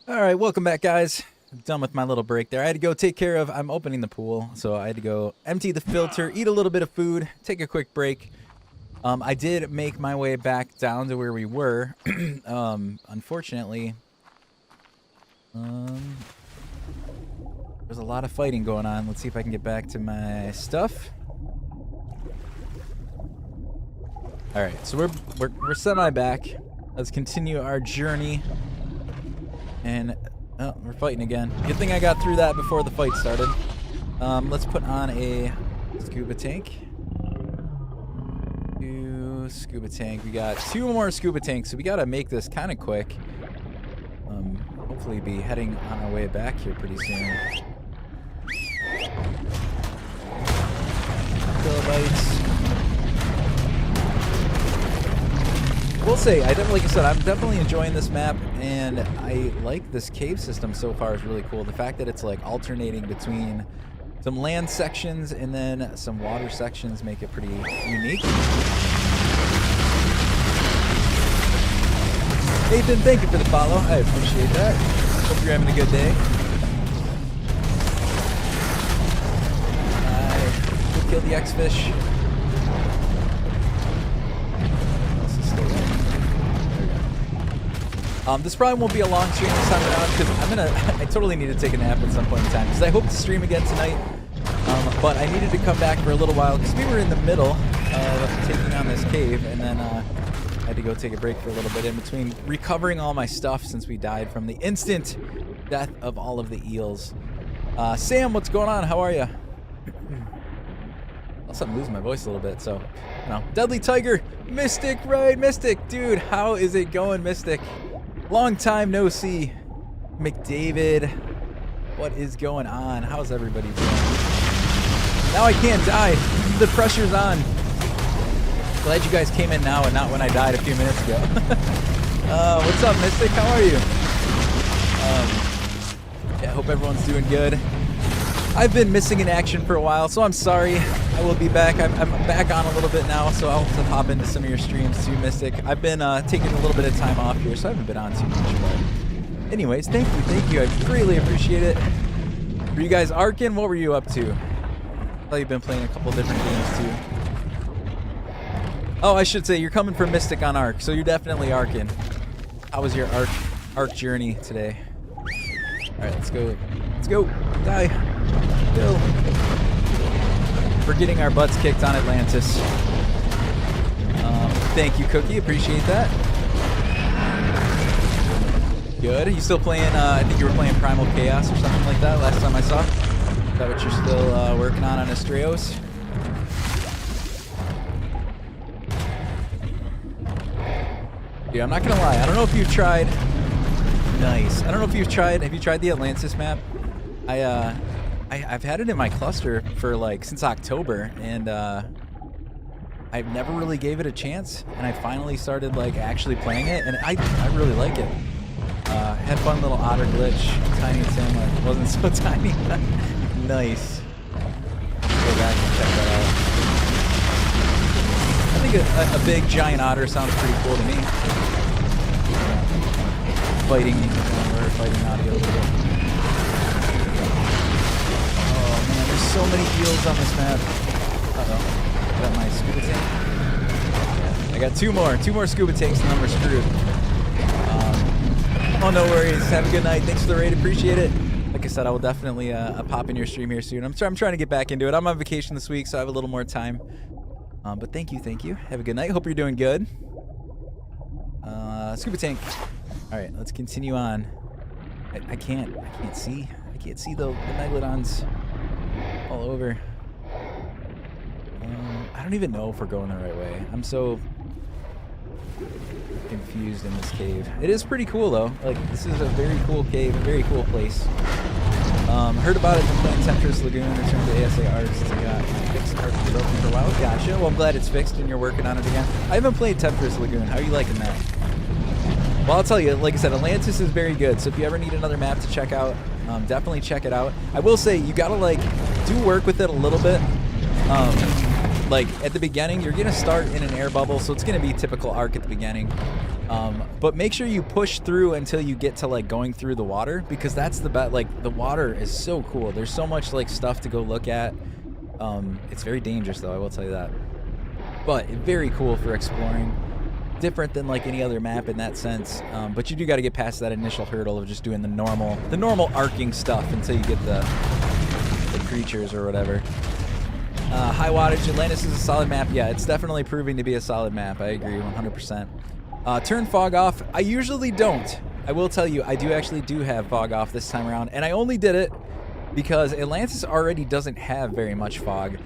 All right, welcome back, guys. I'm done with my little break there. I had to go take care of, I'm opening the pool, so I had to go empty the filter, eat a little bit of food, take a quick break. I did make my way back down to where we were. Unfortunately, there's a lot of fighting going on. Let's see if I can get back to my stuff. All right, so we're semi back. Let's continue our journey. And oh, we're fighting again. Good thing I got through that before the fight started. Let's put on a scuba tank. New scuba tank. We got 2 more scuba tanks, so we gotta make this kind of quick. Hopefully be heading on our way back here pretty soon. Kilobytes. We'll say, like I said, I'm definitely enjoying this map, and I like this cave system so far is really cool. The fact that it's like alternating between some land sections and then some water sections make it pretty unique. Nathan, thank you for the follow. I appreciate that. Hope you're having a good day. I killed the X-Fish. This probably won't be a long stream this time around because I totally need to take a nap at some point in time because I hope to stream again tonight. But I needed to come back for a little while because we were in the middle of taking on this cave, and then I had to go take a break for a little bit in between recovering all my stuff since we died from the instant death of all of the eels. Sam, what's going on? How are you? Also, I'm losing my voice a little bit, so, you know. Deadly Tiger, Mystic, right? Mystic, dude, how is it going, Mystic? Long time no see. McDavid, what is going on? How's everybody doing? Now I can't die. The pressure's on. Glad you guys came in now and not when I died a few minutes ago. What's up, Mystic? How are you? Yeah, I hope everyone's doing good. I've been missing in action for a while, so I'm sorry. I will be back. I'm back on a little bit now, so I'll have to hop into some of your streams too, Mystic. I've been taking a little bit of time off here, so I haven't been on too much. But anyways, thank you. I greatly appreciate it. Were you guys arcing? What were you up to? I thought you've been playing a couple different games too. Oh, I should say you're coming from Mystic on Arc, so you're definitely arcing. How was your arc journey today? All right, let's go. Let's go. Die. Go. We're getting our butts kicked on Atlantis. Thank you, Cookie. Appreciate that. Good. Are you still playing? I think you were playing Primal Chaos or something like that last time I saw. Is that what you're still working on Astreos? Dude, I'm not gonna lie. I don't know if you've tried. Nice. I don't know if you've tried. Have you tried the Atlantis map? I've had it in my cluster for like since October, and I've never really gave it a chance. And I finally started like actually playing it, and I really like it. Had fun little otter glitch. Tiny Tim like wasn't so tiny. Nice. Go back and check that out. I think a big giant otter sounds pretty cool to me. Fighting, we're fighting audio a little bit. Oh man, there's so many eels on this map. Uh-oh. Got my scuba tank. Yeah, I got two more scuba tanks and then we're screwed. Oh, no worries. Have a good night. Thanks for the raid. Appreciate it. Like I said, I will definitely pop in your stream here soon. I'm trying to get back into it. I'm on vacation this week, so I have a little more time. But thank you. Have a good night. Hope you're doing good. Scuba tank. All right, let's continue on. I can't see. I can't see the megalodons all over. I don't even know if we're going the right way. I'm so confused in this cave. It is pretty cool though. Like, this is a very cool cave, a very cool place. Heard about it from playing Temptress Lagoon, returned to ASA Arts. It's got fixed art broken for a while. Gotcha. Well, I'm glad it's fixed and you're working on it again. I haven't played Temptress Lagoon. How are you liking that? Well, I'll tell you, like I said, Atlantis is very good. So if you ever need another map to check out, definitely check it out. I will say, you gotta like do work with it a little bit. Like at the beginning, you're gonna start in an air bubble, so it's gonna be typical Ark at the beginning. But make sure you push through until you get to like going through the water, because that's the best. Like the water is so cool. There's so much like stuff to go look at. It's very dangerous though, I will tell you that. But very cool for exploring. Different than like any other map in that sense. But you do got to get past that initial hurdle of just doing the normal arcing stuff until you get the creatures or whatever. High wattage. Atlantis is a solid map. Yeah, it's definitely proving to be a solid map. I agree 100%. Turn fog off. I usually don't. I will tell you, I actually do have fog off this time around, and I only did it because Atlantis already doesn't have very much fog.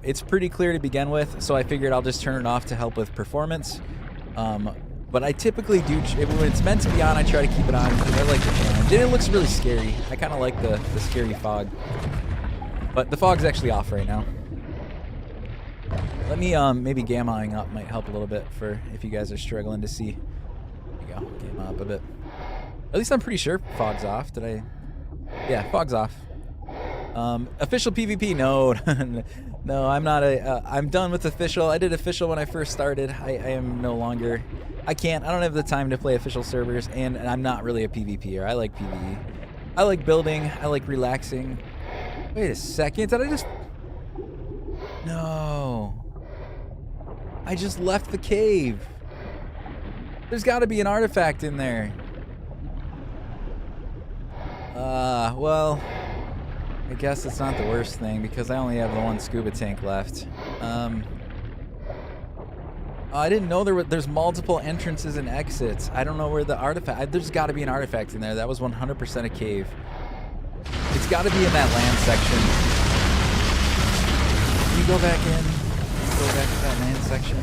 It's pretty clear to begin with, so I figured I'll just turn it off to help with performance. But I typically do, when it's meant to be on, I try to keep it on because I like the challenge. And it looks really scary. I kind of like the scary fog. But the fog's actually off right now. Let me, maybe gammaing up might help a little bit for if you guys are struggling to see. There you go, gamma up a bit. At least I'm pretty sure fog's off. Did I? Yeah, fog's off. Official PvP? No, no, I'm not I'm done with official. I did official when I first started. I am no longer. I don't have the time to play official servers, and I'm not really a PvPer. I like PvE. I like building. I like relaxing. Wait a second. Did I just? No. I just left the cave. There's got to be an artifact in there. Well, I guess it's not the worst thing because I only have the one scuba tank left. I didn't know there's multiple entrances and exits. I don't know where the artifact. There's got to be an artifact in there. That was 100% a cave. It's got to be in that land section. Can you go back in? Go back to that land section.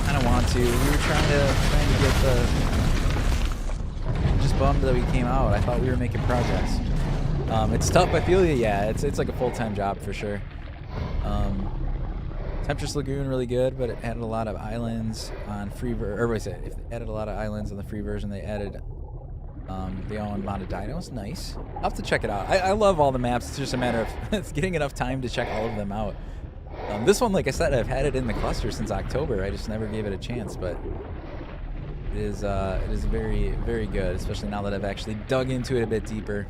I don't want to. We were trying to get the. Just bummed that we came out. I thought we were making progress. It's tough. I feel you. Yeah, it's like a full-time job for sure. Temptress Lagoon really good, but it added a lot of islands on free it added a lot of islands on the free version. They added the own amount of dinos. Nice. I'll have to check it out. I love all the maps. It's just a matter of it's getting enough time to check all of them out. This one, like I said, I've had it in the cluster since October. I just never gave it a chance, but it is very, very good, especially now that I've actually dug into it a bit deeper.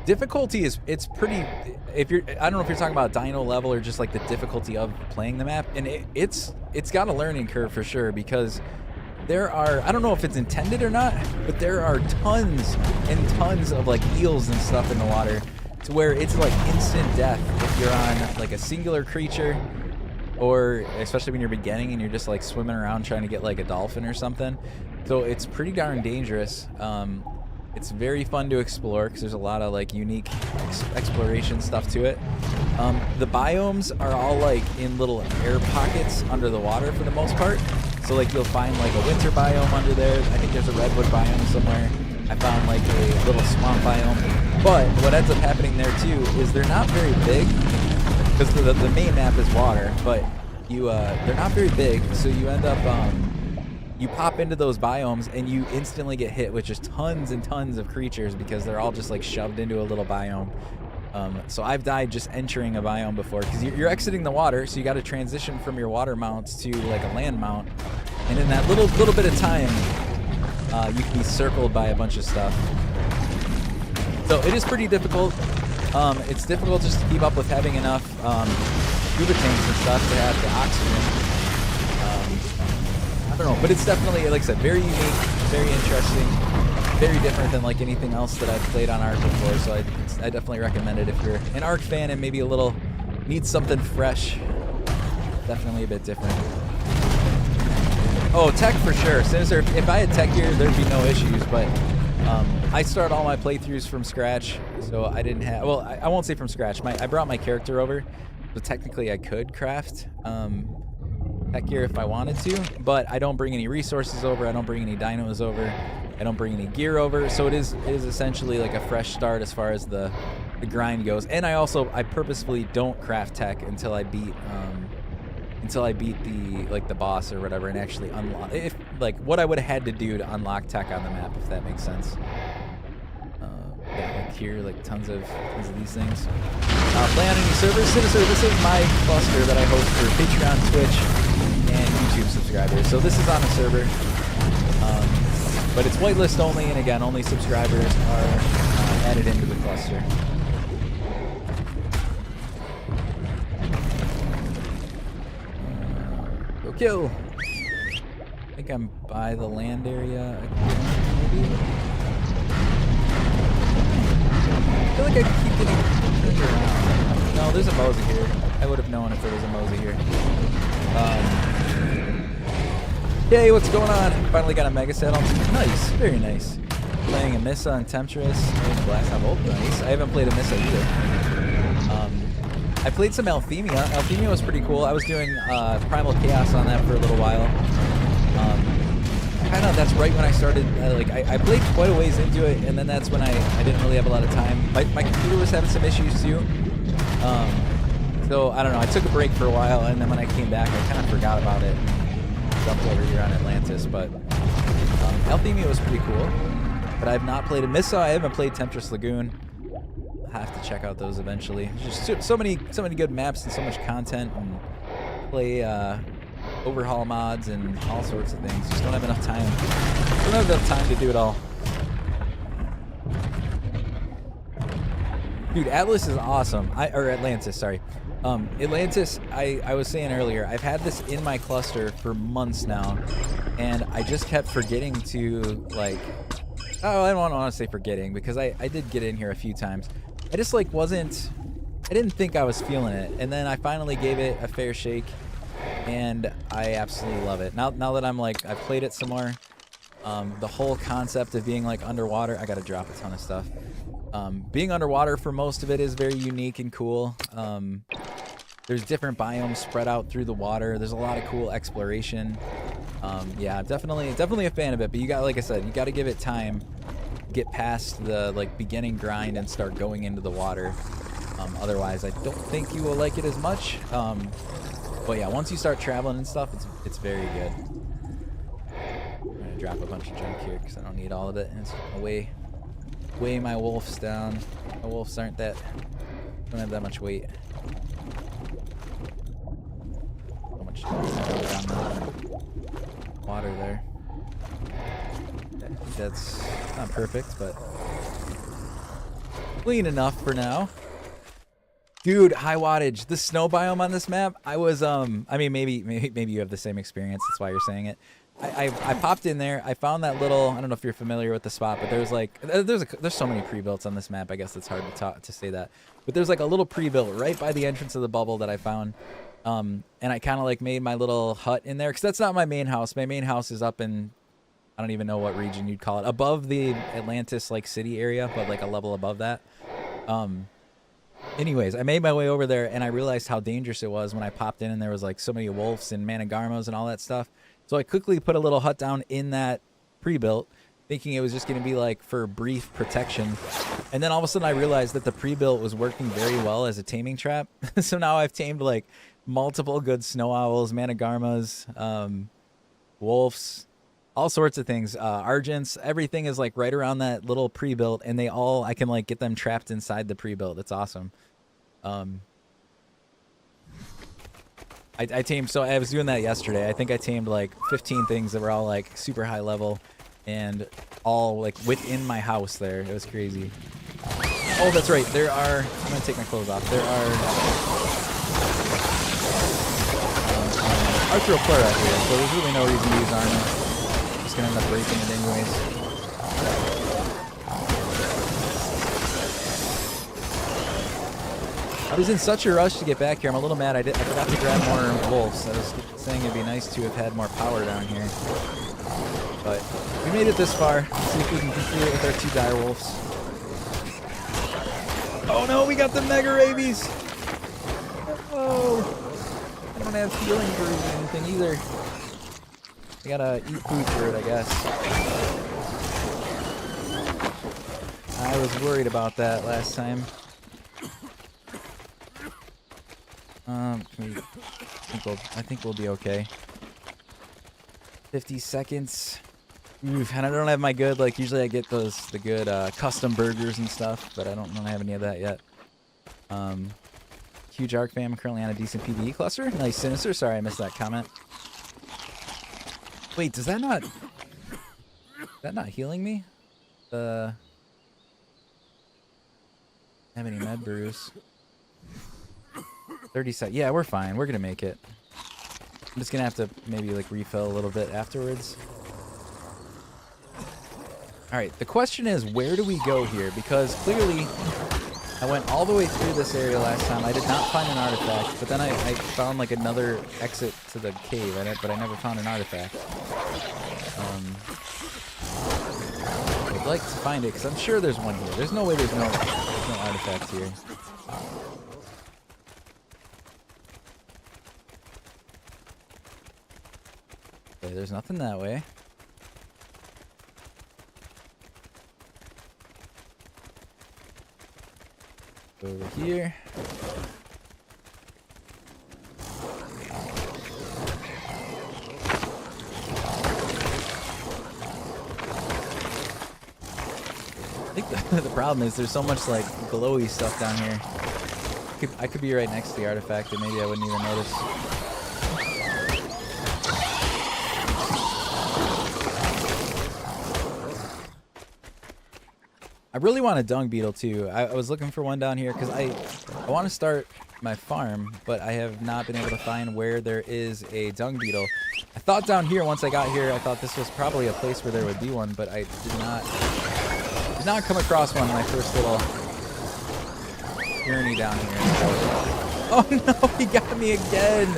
Difficulty it's pretty. I don't know if you're talking about dino level or just like the difficulty of playing the map, and it's got a learning curve for sure because there are, I don't know if it's intended or not, but there are tons and tons of like eels and stuff in the water to where it's like instant death if you're on like a singular creature, or especially when you're beginning and you're just like swimming around trying to get like a dolphin or something. So it's pretty darn dangerous. It's very fun to explore because there's a lot of like unique exploration stuff to it. The biomes are all like in little air pockets under the water for the most part. So like you'll find like a winter biome under there. I think there's a redwood biome somewhere. I found like a little swamp biome. But what ends up happening there too is they're not very big because the main map is water, but they're not very big. So you end up you pop into those biomes and you instantly get hit with just tons and tons of creatures because they're all just like shoved into a little biome. So I've died just entering a biome before because you're exiting the water, so you got to transition from your water mounts to like a land mount, and in that little bit of time, you can be circled by a bunch of stuff. So it is pretty difficult. It's difficult just to keep up with having enough scuba tanks and stuff to have the oxygen. I don't know, but it's definitely, like I said, very unique, very interesting, very different than like anything else that I've played on Ark before. So I definitely recommend it if you're an Ark fan and maybe need something fresh. Definitely a bit different. Oh, tech for sure. If I had tech gear, there'd be no issues. But I start all my playthroughs from scratch, so I didn't have. Well, I won't say from scratch. I brought my character over, so technically I could craft tech gear if I wanted to, but I don't bring any resources over. I don't bring any dinos over. I don't bring any gear over. So it is essentially like a fresh start as far as the grind goes. And I purposefully don't craft tech until I beat the boss or whatever and actually unlock what I would have had to do to unlock tech on the map, if that makes sense. Yeah, like here, like tons of these things. Play on any servers. Sinister, this is my cluster that I host for Patreon, Twitch, and YouTube subscribers. So this is on a server, but it's whitelist only, and again, only subscribers are added into the cluster. Go kill. I think I'm by the land area again, maybe. I feel like I keep getting turned around. No, there's a Moza here. I would have known if there was a Moza here. Yay, what's going on? Finally got a Mega Saddle. Nice, very nice. Playing a Missa and Temptress and Blast Off Ult. Nice. I haven't played a Missa either. I played some Althemia. Althemia was pretty cool. I was doing Primal Chaos on that for a little while. Kind of, that's right when I started, I played quite a ways into it, and then that's when I didn't really have a lot of time. My computer was having some issues too. So, I don't know, I took a break for a while, and then when I came back, I kind of forgot about it. Jumped over here on Atlantis, but Althemia was pretty cool. But I've not played a Missa. I haven't played Temptress Lagoon. I'll have to check out those eventually. There's just so many good maps and so much content, and play overhaul mods and all sorts of things. Just don't have enough time. Don't have enough time to do it all. Dude, Atlas is awesome. Or Atlantis, sorry. Atlantis, I was saying earlier, I've had this in my cluster for months now, and I just kept forgetting to, like, oh, I don't want to say forgetting, because I did get in here a few times. I just, like, I didn't think I was feeling it, and then I finally gave it a fair shake, and I absolutely love it. Now that I'm, like, I've played it some more, the whole concept of being, like, underwater, I gotta drop a ton of stuff. Being underwater for most of it is very unique and cool. There's different biomes spread out through the water. There's a lot of cool exploration. Yeah, definitely a fan of it. But you got, like I said, you got to give it time, get past the beginning grind and start going into the water. Otherwise, I don't think you will like it as much. But yeah, once you start traveling and stuff, it's very good. I'm gonna drop a bunch of junk here because I don't need all of it, and it's gonna weigh my wolves down. My wolves don't have that much weight. How much down the water there? I think that's not perfect, but clean enough for now. Dude, high wattage. The snow biome on this map, I was I mean, maybe you have the same experience. That's why you're saying it. I popped in there. I found that little, I don't know if you're familiar with the spot, but there's like there's so many pre-builts on this map. I guess it's hard to say that. But there's like a little pre-built right by the entrance of the bubble that I found. And I kind of like made my little hut in there, cuz that's not my main house. My main house is up in, I don't even know what region you'd call it. Above the Atlantis like city area, but like a level above that. Anyways, I made my way over there, and I realized how dangerous it was when I popped in and there was like so many wolves and Managarmos and all that stuff. So I quickly put a little hut down in that pre-built, thinking it was just going to be like for brief protection. And then all of a sudden I realized that the pre-built was working very well as a taming trap. So now I've tamed like multiple good snow owls, Managarmas, wolves, all sorts of things. Argents, everything is like right around that little pre-built, and I can like get them trapped inside the pre-built. That's awesome. I tamed, so I was doing that yesterday. I think I tamed like 15 things that were all like super high level and all like within my house there. It was crazy. Oh, that's right. I'm going to take my clothes off. There are Arthropleura out here, so there's really no reason to use armor. Just going to end up breaking it anyways. I was in such a rush to get back here. I'm a little mad. I forgot to grab more wolves. I was saying it'd be nice to have had more power down here. But we made it this far. Let's see if we can complete it with our 2 dire wolves. Oh no, we got the mega rabies! Oh! I don't have healing brews or anything either. I gotta eat food for it, I guess. I was worried about that last time. I think we'll be okay. 50 seconds. Oof, and I don't have my good, like, usually I get the good custom burgers and stuff, but I don't have any of that yet. Huge Arc fam, currently on a decent PvE cluster. Nice, Sinister. Sorry, I missed that comment. Wait, does that not... Is that not healing me? Have any med brews? 30 seconds. Yeah, we're fine. We're gonna make it. I'm just gonna have to maybe like refill a little bit afterwards. All right. The question is, where do we go here? Because clearly, I went all the way through this area last time. I did not find an artifact, but then I found like another exit to the cave, but I never found an artifact. I'd like to find it because I'm sure there's one here. There's no way there's no artifacts here. Okay, there's nothing that way. Over here. I think the problem is there's so much like glowy stuff down here. I could be right next to the artifact and maybe I wouldn't even notice. I really want a dung beetle too. I was looking for one down here because I want to start my farm, but I have not been able to find where there is a dung beetle. I thought down here, once I got here, I thought this was probably a place where there would be one, but I did not come across one in my first little journey down here. Oh no, he got me again.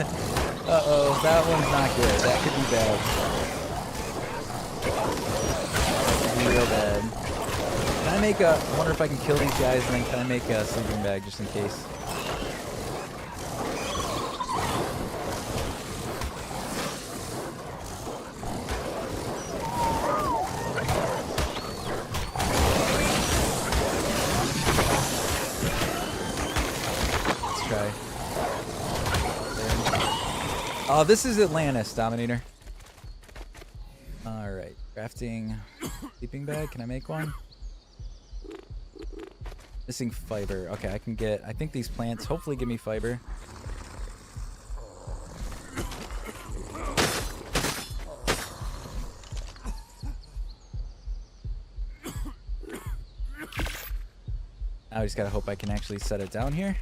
Uh-oh, that one's not good. That could be bad. That could be real bad. Can I make a... I wonder if I can kill these guys and then can I make a sleeping bag just in case? Let's try. Oh, this is Atlantis, Dominator. Alright, crafting sleeping bag. Can I make one? Missing fiber. Okay, I can get... I think these plants hopefully give me fiber. Now I just gotta hope I can actually set it down here.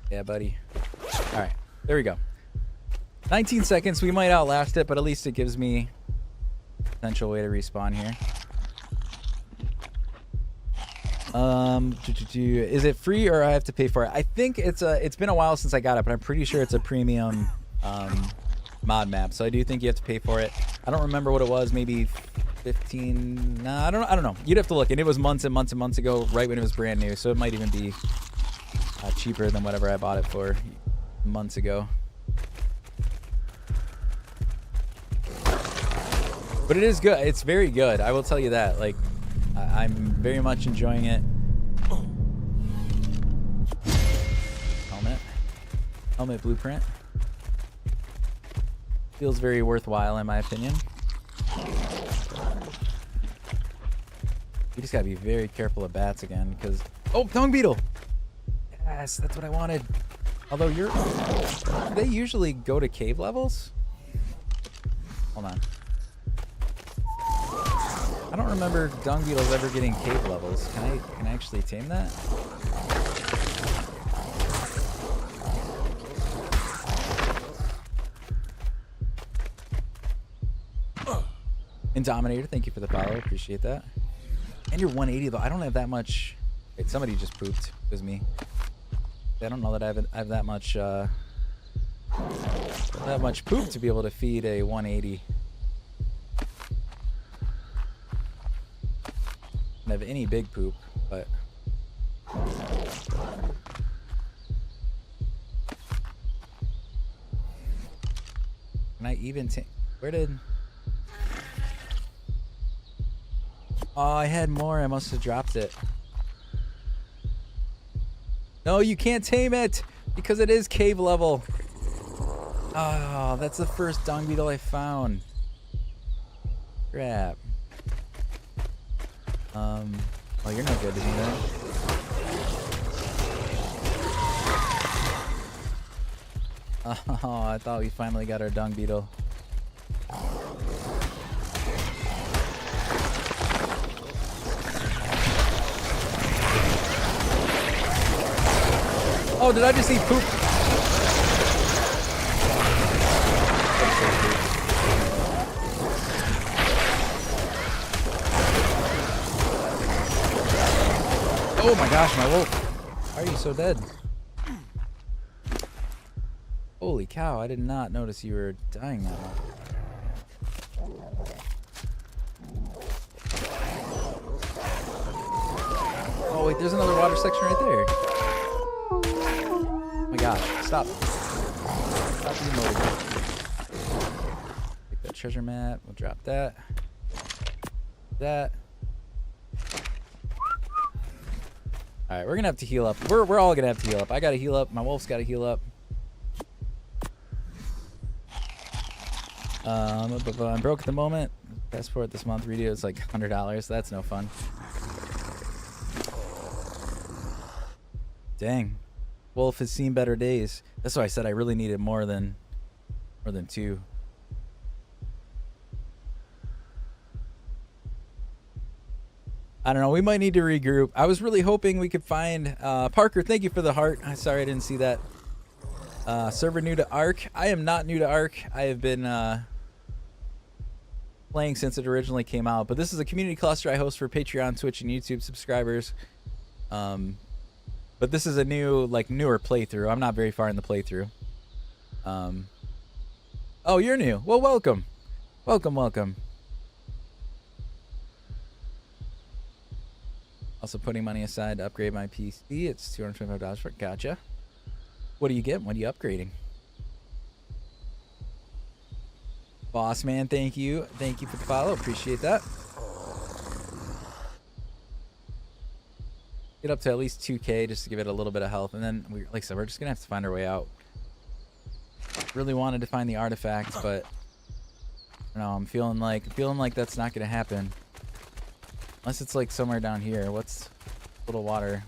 Yeah, buddy. Alright, there we go. 19 seconds. We might outlast it, but at least it gives me a potential way to respawn here. Is it free or I have to pay for it? I think it's been a while since I got it, but I'm pretty sure it's a premium mod map. So I do think you have to pay for it. I don't remember what it was. Maybe 15. Nah, I don't know. You'd have to look, and it was months and months and months ago, right when it was brand new. So it might even be cheaper than whatever I bought it for months ago. But it is good. It's very good. I will tell you that. Like, I'm very much enjoying it. Helmet blueprint. Feels very worthwhile in my opinion. You just gotta be very careful of bats again, because... Oh, dung beetle! Yes, that's what I wanted. Although do they usually go to cave levels? Hold on. I don't remember dung beetles ever getting cave levels. Can I actually tame that? And Dominator, thank you for the follow. Appreciate that. And you're 180 though. I don't have that much. Wait, somebody just pooped. It was me. I don't know that I have that much poop to be able to feed a 180. I don't have any big poop, but can I even take... Where did... Oh, I had more. I must have dropped it. No, you can't tame it. Because it is cave level. Oh, that's the first dung beetle I found. Crap. Oh, you're no good to me then. Oh, I thought we finally got our dung beetle. Oh, did I just eat poop? Oh my gosh, my wolf. Why are you so dead? Holy cow, I did not notice you were dying that much. Oh wait, there's another water section right there. Oh my gosh, stop. Stop the motor. Take that treasure map, we'll drop that. That. Alright, we're gonna have to heal up. We're all gonna have to heal up. I gotta heal up, my wolf's gotta heal up. I'm broke at the moment. Passport this month, redo it's like $100. That's no fun. Dang. Wolf has seen better days. That's why I said I really needed more than 2. I don't know. We might need to regroup. I was really hoping we could find Parker. Thank you for the heart. I'm sorry I didn't see that. Server new to Ark. I am not new to Ark. I have been playing since it originally came out. But this is a community cluster I host for Patreon, Twitch, and YouTube subscribers. But this is a newer playthrough. I'm not very far in the playthrough. Oh, you're new. Well, welcome. Welcome. Also putting money aside to upgrade my PC. It's $225 for it. Gotcha. What do you get? What are you upgrading? Boss man, thank you. Thank you for the follow. Appreciate that. Get up to at least 2K just to give it a little bit of health. And then, like I said, we're just going to have to find our way out. Really wanted to find the artifacts, but I don't know, I'm feeling like that's not going to happen. Unless it's like somewhere down here. What's little water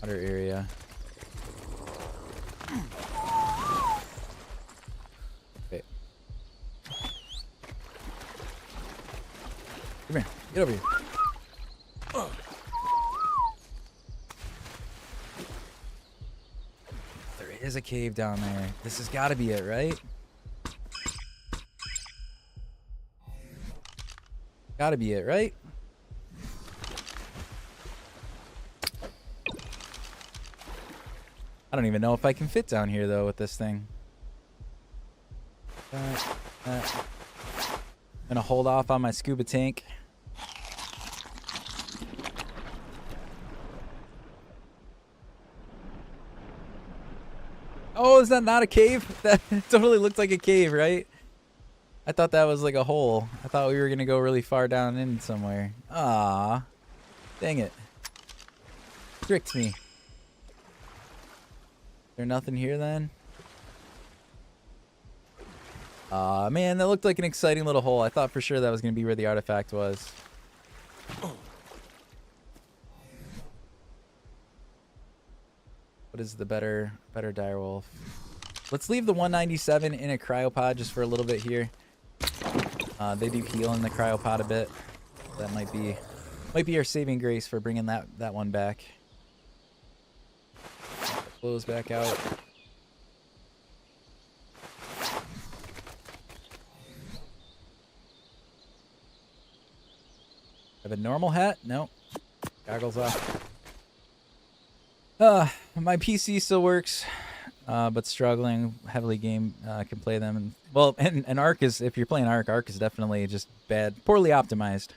area? Okay. Come here. Get over here. There is a cave down there. This has got to be it, right? Gotta be it, right? I don't even know if I can fit down here, though, with this thing. I'm gonna hold off on my scuba tank. Oh, is that not a cave? That totally looked like a cave, right? I thought that was like a hole. I thought we were gonna go really far down in somewhere. Ah, dang it. Tricked me. Is there nothing here then? Aw, man, that looked like an exciting little hole. I thought for sure that was gonna be where the artifact was. What is the better direwolf? Let's leave the 197 in a cryopod just for a little bit here. They do heal in the cryopod a bit. That might be our saving grace for bringing that one back. Close back out. Have a normal hat? No. Goggles off. My PC still works. But struggling heavily can play them. And, well, and Ark is, if you're playing Ark is definitely just bad, poorly optimized.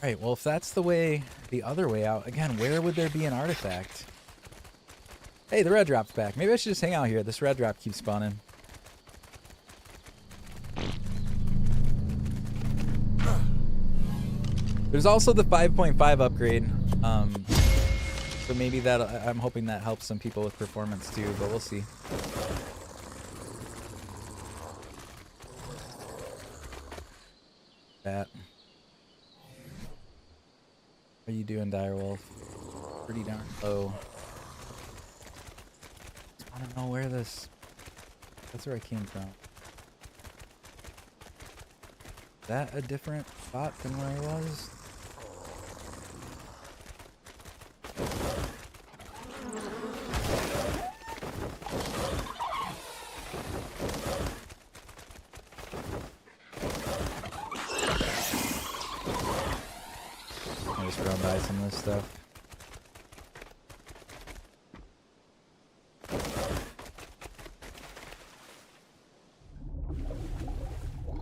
Alright, well, if that's the other way out, again, where would there be an artifact? Hey, the red drop's back. Maybe I should just hang out here. This red drop keeps spawning. There's also the 5.5 upgrade. So maybe that, I'm hoping that helps some people with performance too, but we'll see. That. How are you doing, Direwolf? Pretty darn low. I don't know where this... That's where I came from. Is that a different spot than where I was? I'll just run by some of this stuff.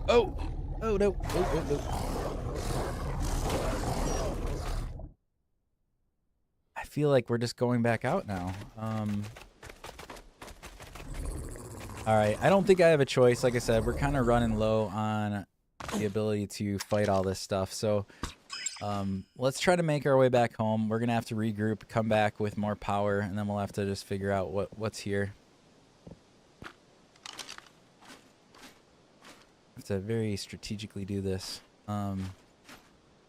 Oh! Oh no! Oh, oh, oh. I feel like we're just going back out now. Alright, I don't think I have a choice. Like I said, we're kind of running low on the ability to fight all this stuff. So, let's try to make our way back home. We're going to have to regroup, come back with more power, and then we'll have to just figure out what's here. Have to very strategically do this.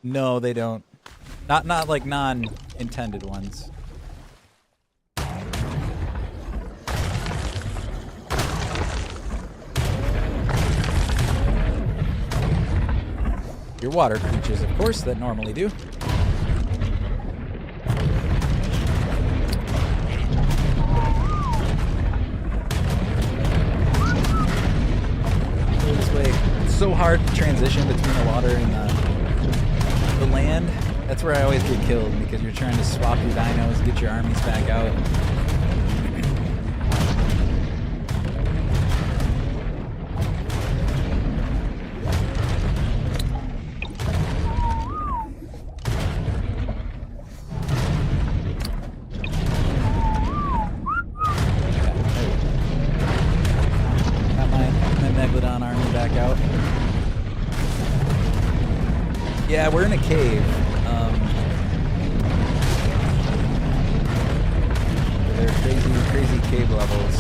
No, they don't. Not like non-intended ones. Your water creatures, of course, that normally do. It's so hard to transition between the water and the land. That's where I always get killed, because you're trying to swap your dinos, get your armies back out. Yeah, we're in a cave. There are crazy cave levels.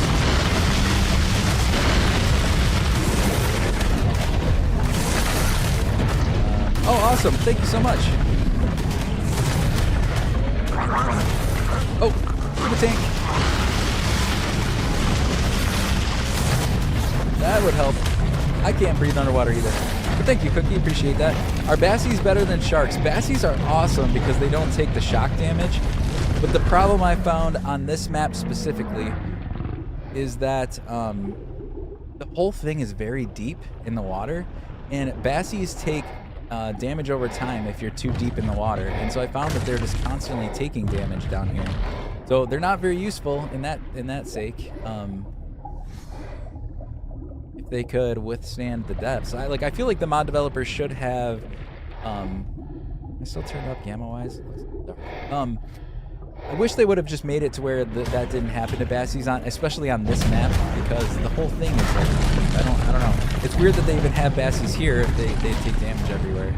Oh, awesome! Thank you so much. Oh, super tank. That would help. I can't breathe underwater either. But thank you, Cookie. Appreciate that. Are Bassies better than sharks? Bassies are awesome because they don't take the shock damage. But the problem I found on this map specifically is that the whole thing is very deep in the water. And Bassies take damage over time if you're too deep in the water. And so I found that they're just constantly taking damage down here. So they're not very useful in that sake. They could withstand the depths. I feel like the mod developers should have I still turned up gamma wise. I wish they would have just made it to where that didn't happen to Bassies especially on this map, because the whole thing is like, I don't know. It's weird that they even have Bassies here if they take damage everywhere.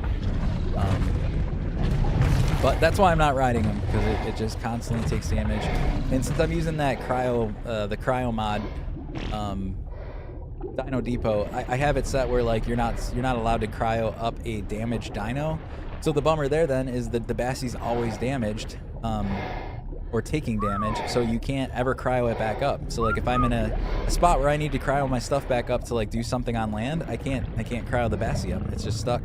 But that's why I'm not riding them, because it just constantly takes damage. And since I'm using that the cryo mod, Dino Depot, I have it set where like you're not allowed to cryo up a damaged dino. So the bummer there then is that the Bassie's always damaged, or taking damage, so you can't ever cryo it back up. So like if I'm in a spot where I need to cryo my stuff back up to like do something on land, I can't cryo the Bassie up. It's just stuck.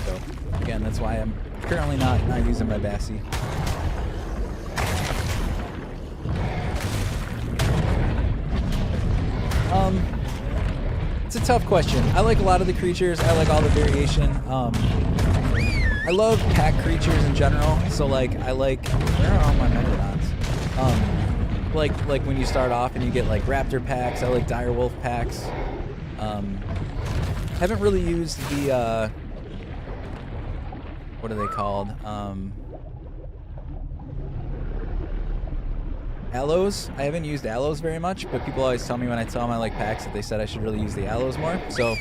So again, that's why I'm currently not using my Bassie. It's a tough question. I like a lot of the creatures. I like all the variation. I love pack creatures in general. So like, where are all my megalodons? Like when you start off and you get like raptor packs. I like direwolf packs. Haven't really used the what are they called? I aloes. I haven't used aloes very much, but people always tell me when I tell them I like packs that they said I should really use the aloes more. So,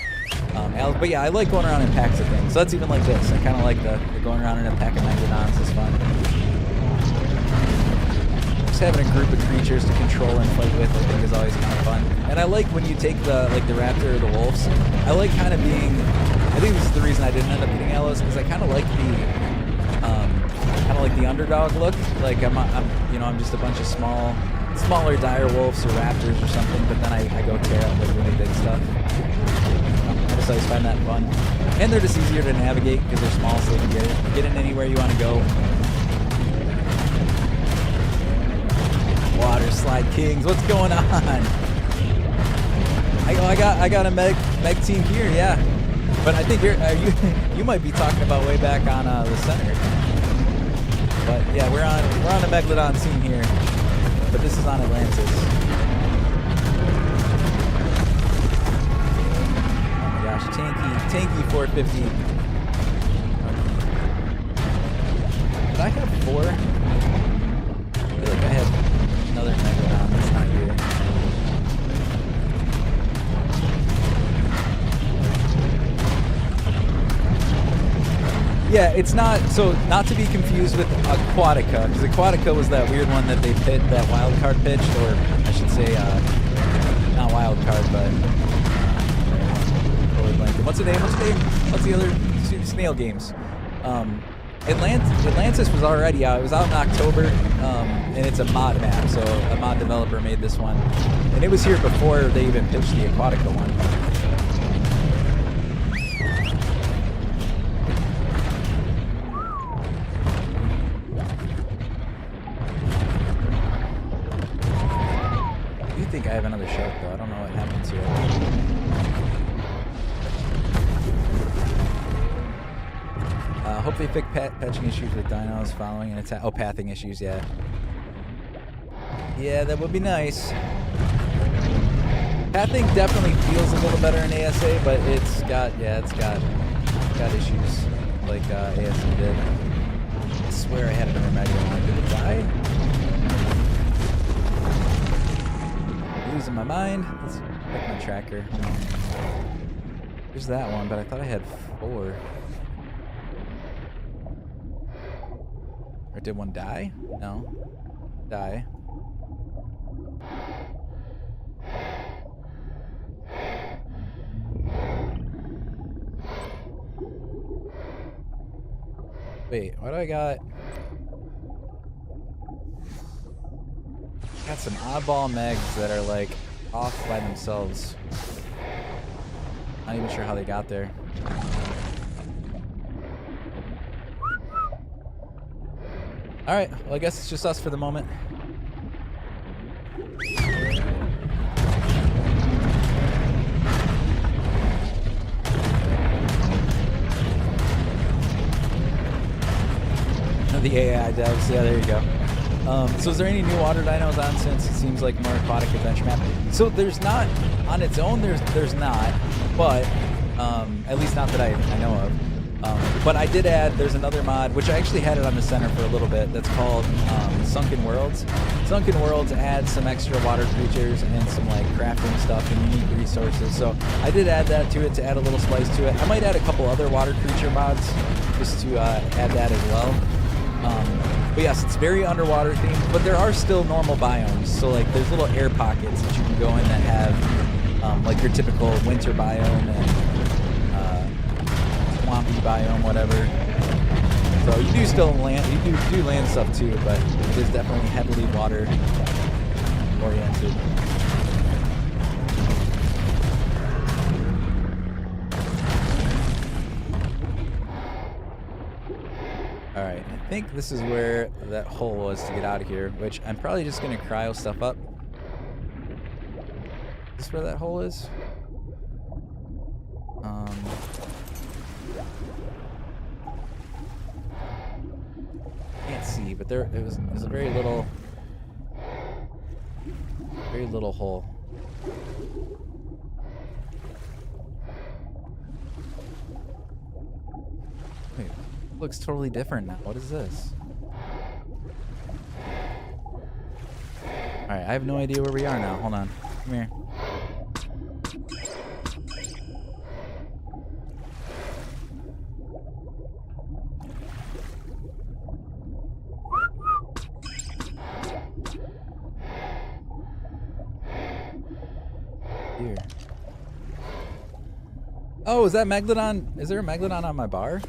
but yeah, I like going around in packs of things. So that's even like this. I kind of like the going around in a pack of megalodons is fun. Just having a group of creatures to control and fight with, I think, is always kind of fun. And I like when you take the raptor or the wolves. I like kind of being. I think this is the reason I didn't end up getting aloes, because I kind of like the underdog look. Like I'm just a bunch of smaller dire wolves or raptors or something, but then I go tear up like really big stuff. I just always find that fun, and they're just easier to navigate because they're small, so you can get in anywhere you want to go. Water slide kings, what's going on? I got a meg team here, yeah. But I think you might be talking about way back on the center. But yeah, we're on a megalodon scene here. But this is on Atlantis. Oh my gosh, tanky 450. Did I have 4? I feel like I have another megalodon that's not here. Yeah, it's not, so not to be confused with Aquatica, because Aquatica was that weird one that they pit, that wild card pitched, or I should say, not wild card, but, what's the name? What's the other snail games? Atlantis was already out. It was out in October, and it's a mod map, so a mod developer made this one. And it was here before they even pitched the Aquatica one. I think I have another shark though. I don't know what happens here. Hopefully fix patching issues with dinos following an attack. Oh, pathing issues, yeah. Yeah, that would be nice. Pathing definitely feels a little better in ASA, but it's got issues like ASA did. I swear I had another Megalodon. Did it die? Losing my mind. Let's check my tracker. There's that one, but I thought I had 4. Or did one die? No. Die. Wait, what do I got? Got some oddball megs that are like off by themselves. Not even sure how they got there. Alright, well I guess it's just us for the moment. The AI devs, yeah, there you go. So is there any new water dinos on, since it seems like more aquatic adventure map? So there's not, on its own there's not, but at least not that I know of. But I did add, there's another mod, which I actually had it on the center for a little bit, that's called Sunken Worlds. Sunken Worlds adds some extra water creatures and some like crafting stuff and unique resources. So I did add that to it to add a little spice to it. I might add a couple other water creature mods just to add that as well. But yes, it's very underwater themed, but there are still normal biomes. So like there's little air pockets that you can go in that have like your typical winter biome and swampy biome, whatever. So you do still land, you do land stuff too, but it is definitely heavily water oriented. Alright, I think this is where that hole was to get out of here, which I'm probably just going to cryo stuff up. Is this where that hole is? Can't see, but there it was a very little hole. Wait. Looks totally different now. What is this? I have no idea where we are now. Hold on. Come here. Here. Oh, is that Megalodon? Is there a Megalodon on my bar?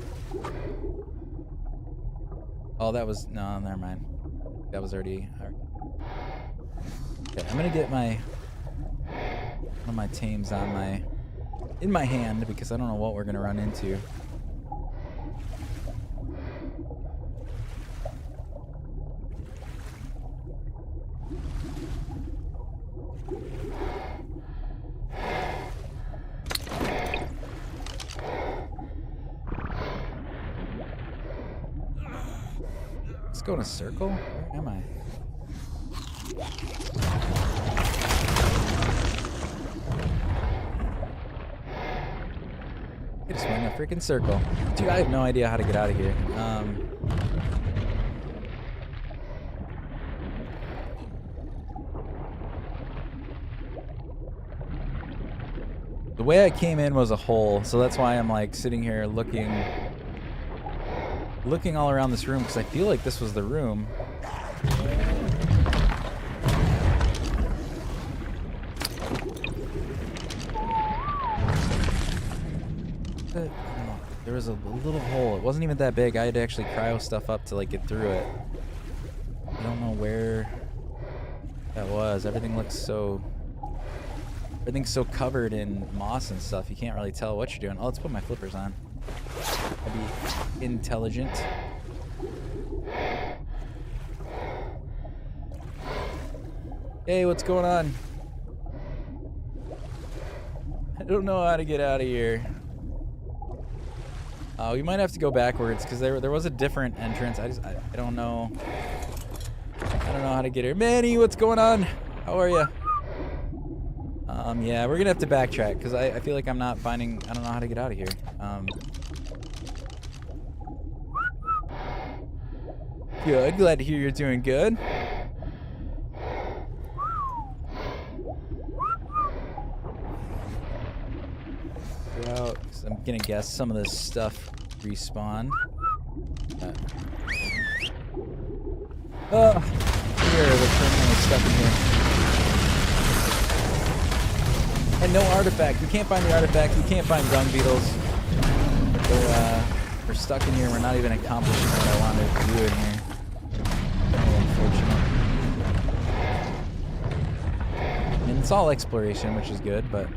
Oh, that was... No, never mind. That was already... Okay, I'm gonna get my... one of my tames on my... in my hand, because I don't know what we're gonna run into. Let's go in a circle? Where am I? I just went in a freaking circle. Dude, I have no idea how to get out of here. The way I came in was a hole, so that's why I'm like sitting here looking all around this room, because I feel like this was the room. There was a little hole. It wasn't even that big. I had to actually cryo stuff up to like get through it. I don't know where that was. Everything's so covered in moss and stuff. You can't really tell what you're doing. Oh, let's put my flippers on. I'll be intelligent. Hey, what's going on? I don't know how to get out of here. Oh, we might have to go backwards because there was a different entrance. I don't know. I don't know how to get here. Manny, what's going on? How are you? Yeah, we're gonna have to backtrack because I feel like I'm not finding. I don't know how to get out of here. Good. Glad to hear you're doing good. Out, I'm gonna guess some of this stuff respawned. Oh, here the criminal is stuck in here. And no artifact. We can't find the artifact. We can't find dung beetles. We're stuck in here. We're not even accomplishing what I wanted to do in here. Oh, unfortunate. I mean, it's all exploration, which is good, but.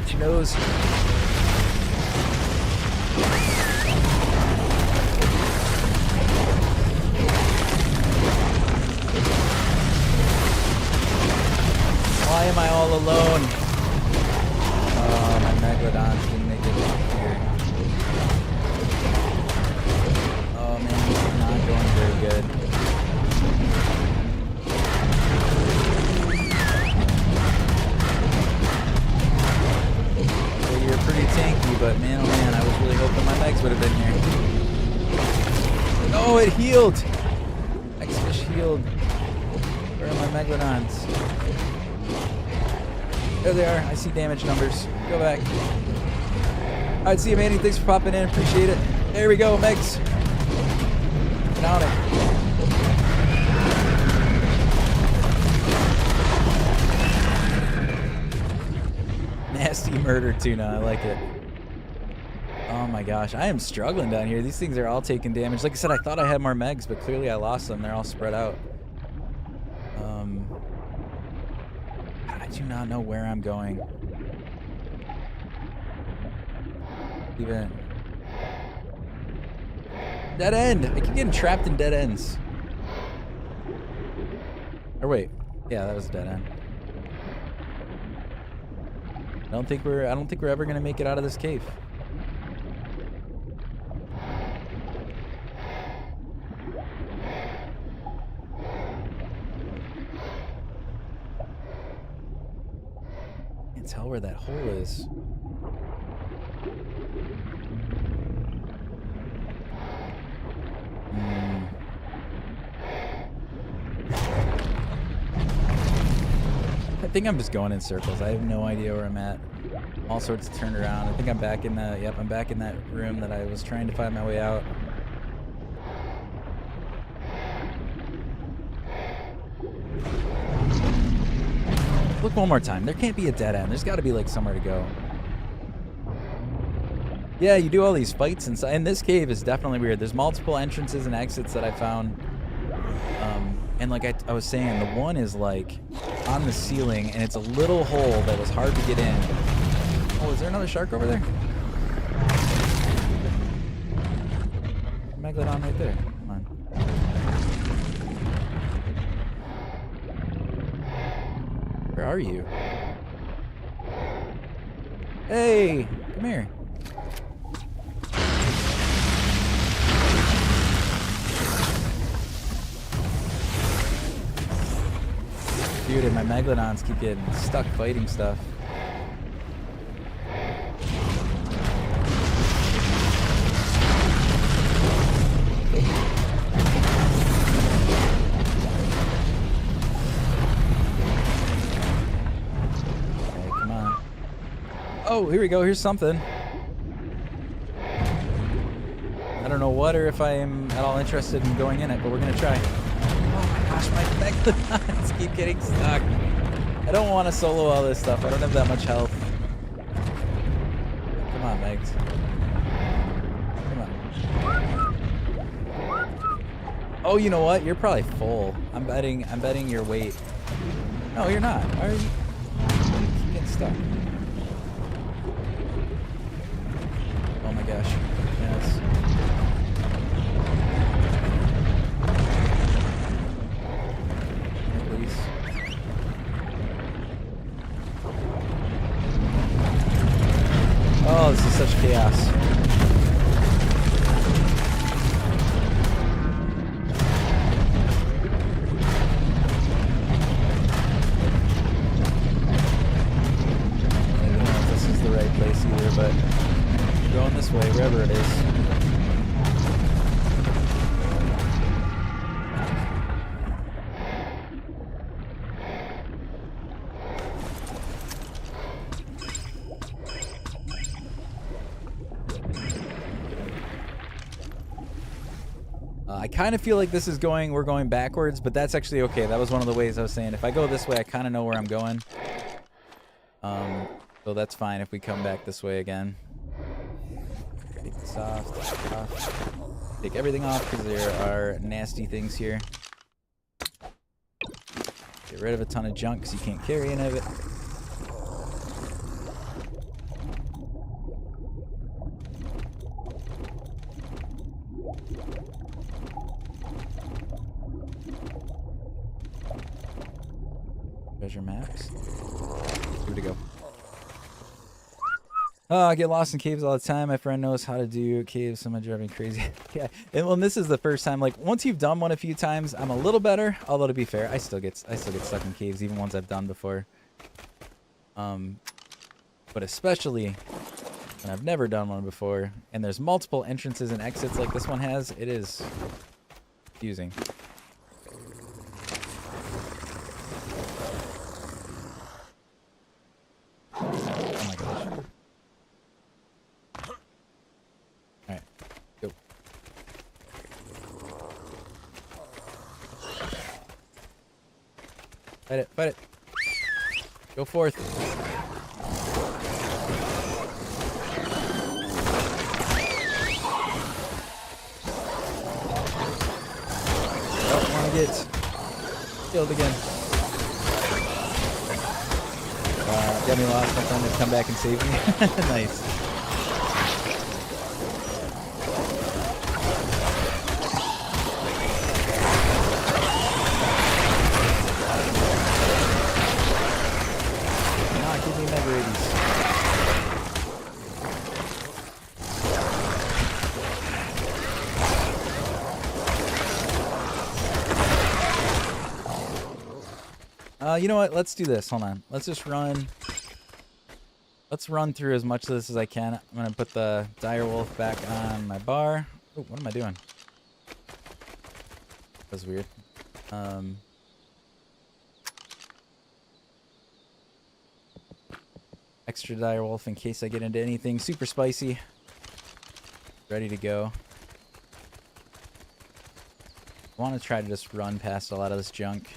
She knows. Why am I all alone? Oh, my Megalodons didn't make it here. Oh man, this is not going very good. You're pretty tanky, but man, oh man, I was really hoping my legs would have been here. Oh, it healed! X-Fish healed. Where are my Megalodons? There they are. I see damage numbers. Go back. Alright, see you, Manny. Thanks for popping in. Appreciate it. There we go, Megs. Get on it. Nasty murder tuna, I like it. Oh my gosh, I am struggling down here. These things are all taking damage. Like I said, I thought I had more megs, but clearly I lost them. They're all spread out. I do not know where I'm going. Even dead end. I keep getting trapped in dead ends. Or wait, yeah, that was a dead end. I don't think we're ever gonna make it out of this cave. Can't tell where that hole is. think I'm just going in circles. I have no idea where I'm at. All sorts of turned around. I think I'm back in the, yep, I'm back in that room that I was trying to find my way out. Look one more time. There can't be a dead end. There's got to be like somewhere to go. Yeah, you do all these fights inside. And this cave is definitely weird. There's multiple entrances and exits that I found. And like I was saying, the one is like on the ceiling, and it's a little hole that was hard to get in. Oh, is there another shark over there? Megalodon right there. Come on. Where are you? Hey, come here. Dude, and my Megalodons keep getting stuck fighting stuff. Okay, come on. Oh, here we go. Here's something. I don't know what or if I am at all interested in going in it, but we're going to try. Gosh, my Megalodons keep getting stuck. I don't want to solo all this stuff. I don't have that much health. Come on, Megs. Come on. Oh, you know what? You're probably full. I'm betting your weight. No, you're not. Why are you getting stuck? Oh my gosh. Yes. Oh, this is such chaos. I don't know if this is the right place either, but I'm going this way, wherever it is. I kind of feel like this is we're going backwards, but that's actually okay. That was one of the ways I was saying, if I go this way, I kind of know where I'm going. So that's fine if we come back this way again. Take this off, take everything off because there are nasty things here. Get rid of a ton of junk because you can't carry any of it. Treasure maps. Here we go. Oh, I get lost in caves all the time. My friend knows how to do caves, so I'm driving crazy. Yeah, and well, this is the first time. Like once you've done one a few times, I'm a little better. Although to be fair, I still get stuck in caves, even ones I've done before. But especially when I've never done one before, and there's multiple entrances and exits like this one has, it is confusing. Fight it, fight it. Go forth. Don't want to get killed again. Got me lost. My friend has come back and saved me. Nice. You know what? Let's do this. Hold on. Let's just run. Let's run through as much of this as I can. I'm going to put the dire wolf back on my bar. Oh, what am I doing? That's weird. extra dire wolf in case I get into anything super spicy. Ready to go. I want to try to just run past a lot of this junk.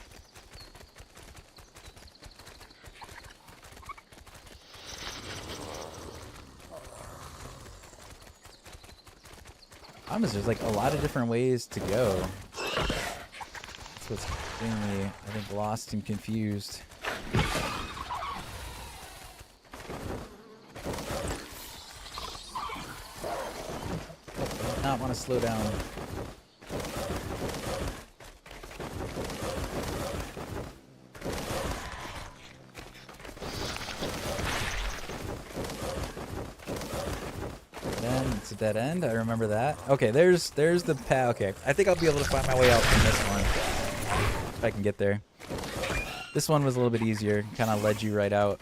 There's like a lot of different ways to go. That's what's getting me, I think, lost and confused. I do not want to slow down. It's a dead end. I remember that. Okay, there's the path. Okay, I think I'll be able to find my way out from this one if I can get there. This one was a little bit easier. Kind of led you right out.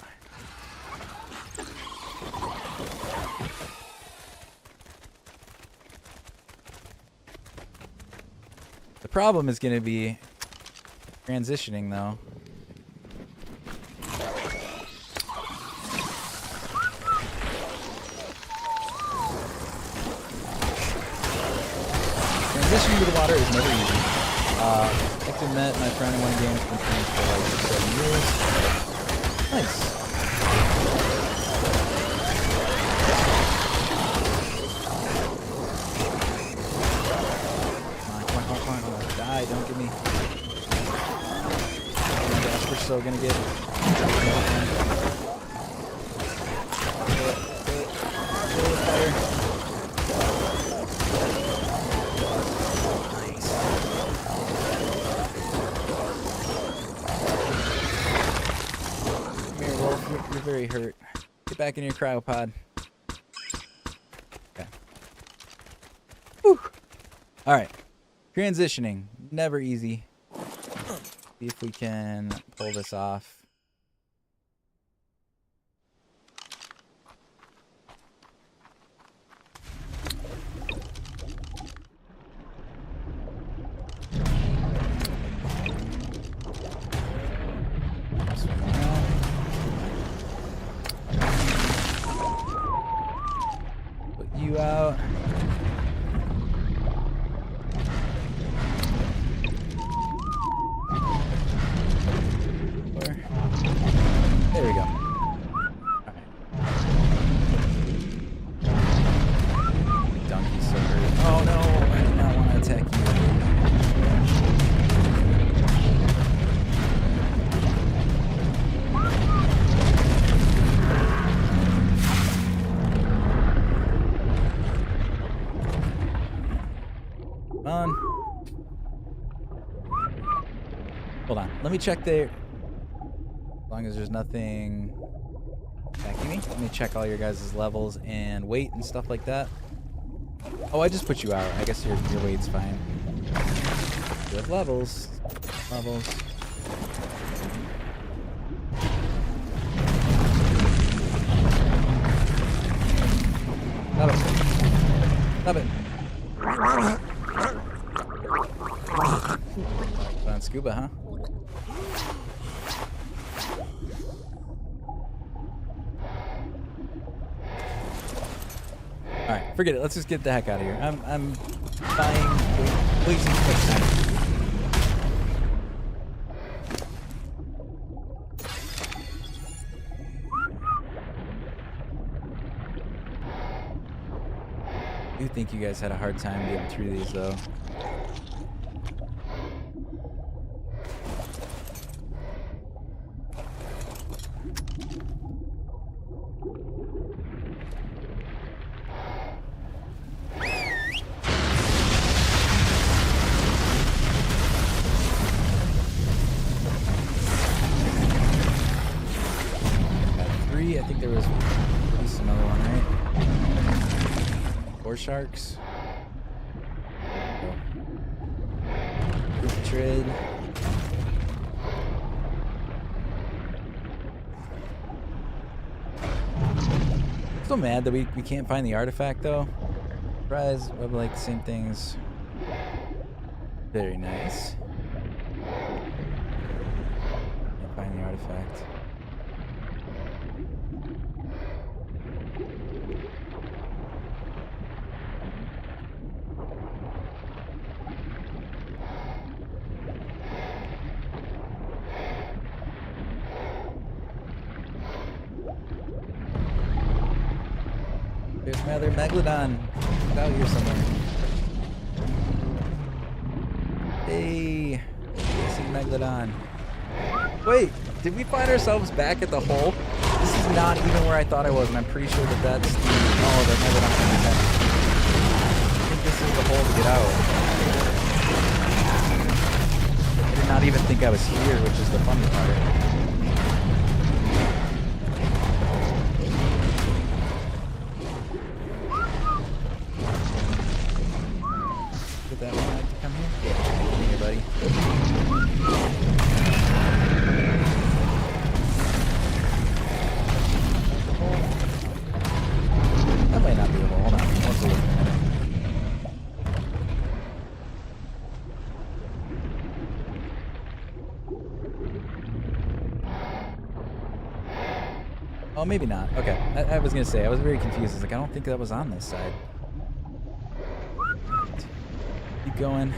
The problem is going to be transitioning, though. Transitioning to the water is never easy. I've met my friend in one game. It's been playing for like 7 years. Nice. Come on. Die, don't give me. Oh my gosh, we're so gonna get fire. You're very hurt. Get back in your cryopod. Okay. Whew. Alright. Transitioning. Never easy. See if we can pull this off. Out. There we go. Alright. Donkey sucker. Oh no, I did not want to attack you. Hold on. Let me check there. As long as there's nothing attacking me. Let me check all your guys' levels and weight and stuff like that. Oh, I just put you out. I guess your weight's fine. You have levels. Levels. Stop it. Stop it. On scuba, huh? Alright, forget it. Let's just get the heck out of here. I'm buying way too much time. I do think you guys had a hard time getting through these, though. I think there was at least another one, right? 4 sharks. Trade. Still mad that we can't find the artifact though. Surprise, we have like the same things. Very nice. Can't find the artifact. my other Megalodon? It's out here somewhere. Hey, see Megalodon. Wait, did we find ourselves back at the hole? This is not even where I thought I was, and I'm pretty sure that that's the Megalodon. I think this is the hole to get out. I did not even think I was here, which is the funny part. Get that one to come here? Yeah, come here, buddy. That might not be a hole. Hold on. Let's look at it. Oh, maybe not. Okay. I was going to say, I was very confused. I was like, I don't think that was on this side. Keep going.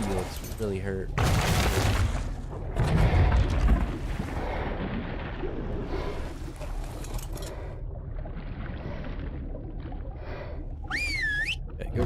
He looks really hurt. Okay, go.